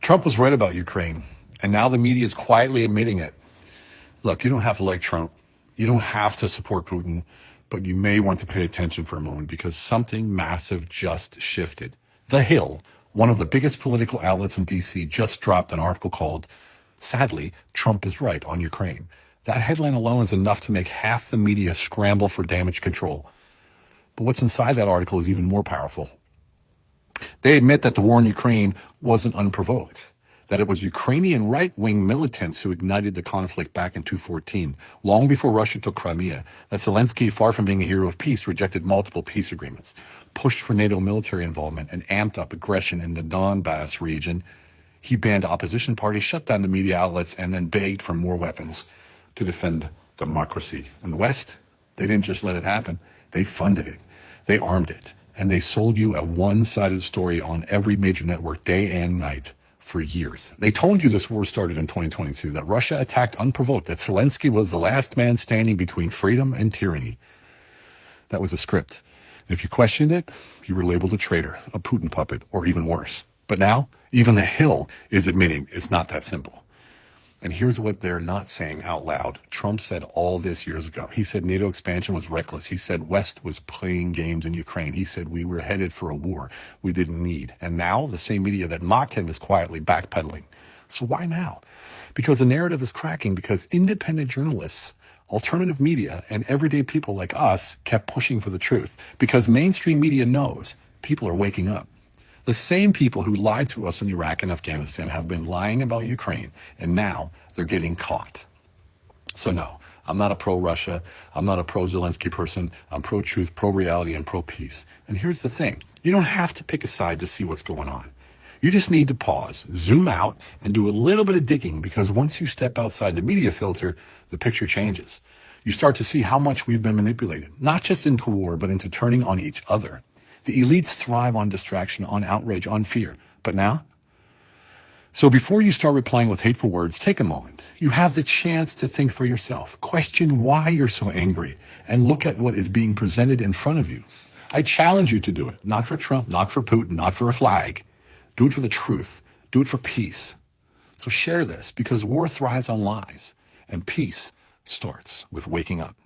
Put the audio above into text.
Trump was right about Ukraine, and now the media is quietly admitting it. Look, you don't have to like Trump. You don't have to support Putin, but you may want to pay attention for a moment because something massive just shifted. The Hill, one of the biggest political outlets in D.C., just dropped an article called, "Sadly, Trump is Right on Ukraine." That headline alone is enough to make half the media scramble for damage control. But what's inside that article is even more powerful. They admit that the war in Ukraine wasn't unprovoked, that it was Ukrainian right-wing militants who ignited the conflict back in 2014, long before Russia took Crimea, that Zelensky, far from being a hero of peace, rejected multiple peace agreements, pushed for NATO military involvement, and amped up aggression in the Donbass region. He banned opposition parties, shut down the media outlets, and then begged for more weapons to defend democracy. In the West, they didn't just let it happen. They funded it. They armed it. And they sold you a one-sided story on every major network day and night for years. They told you this war started in 2022, that Russia attacked unprovoked, that Zelensky was the last man standing between freedom and tyranny. That was a script. And if you questioned it, you were labeled a traitor, a Putin puppet, or even worse. But now, even the Hill is admitting it's not that simple. And here's what they're not saying out loud. Trump said all this years ago. He said NATO expansion was reckless. He said West was playing games in Ukraine. He said we were headed for a war we didn't need. And now the same media that mocked him is quietly backpedaling. So why now? Because the narrative is cracking, because independent journalists, alternative media, and everyday people like us kept pushing for the truth. Because mainstream media knows people are waking up. The same people who lied to us in Iraq and Afghanistan have been lying about Ukraine, and now they're getting caught. So no, I'm not a pro-Russia. I'm not a pro-Zelensky person. I'm pro-truth, pro-reality, and pro-peace. And here's the thing. You don't have to pick a side to see what's going on. You just need to pause, zoom out, and do a little bit of digging, because once you step outside the media filter, the picture changes. You start to see how much we've been manipulated, not just into war, but into turning on each other. The elites thrive on distraction, on outrage, on fear. But now? So before you start replying with hateful words, take a moment. You have the chance to think for yourself. Question why you're so angry, and look at what is being presented in front of you. I challenge you to do it. Not for Trump, not for Putin, not for a flag. Do it for the truth. Do it for peace. So share this, because war thrives on lies, and peace starts with waking up.